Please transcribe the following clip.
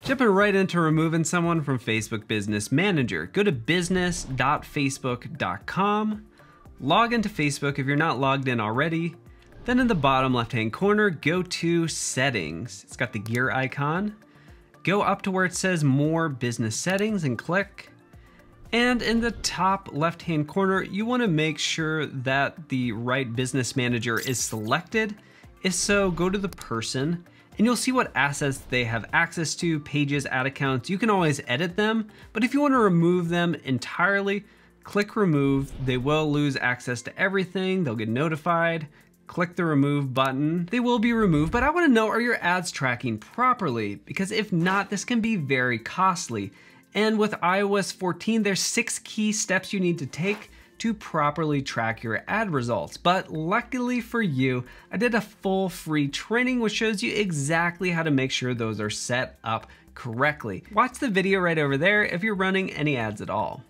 Jumping right into removing someone from Facebook Business Manager. Go to business.facebook.com, log into Facebook if you're not logged in already. Then in the bottom left-hand corner, go to Settings. It's got the gear icon. Go up to where it says More Business Settings and click. And in the top left-hand corner, you want to make sure that the right business manager is selected. If so, go to the person and you'll see what assets they have access to, pages, ad accounts. You can always edit them, but if you want to remove them entirely, click remove. They will lose access to everything. They'll get notified. Click the remove button. They will be removed, but I want to know, are your ads tracking properly? Because if not, this can be very costly. And with iOS 14, there's 6 key steps you need to take to properly track your ad results. But luckily for you, I did a full free training which shows you exactly how to make sure those are set up correctly. Watch the video right over there if you're running any ads at all.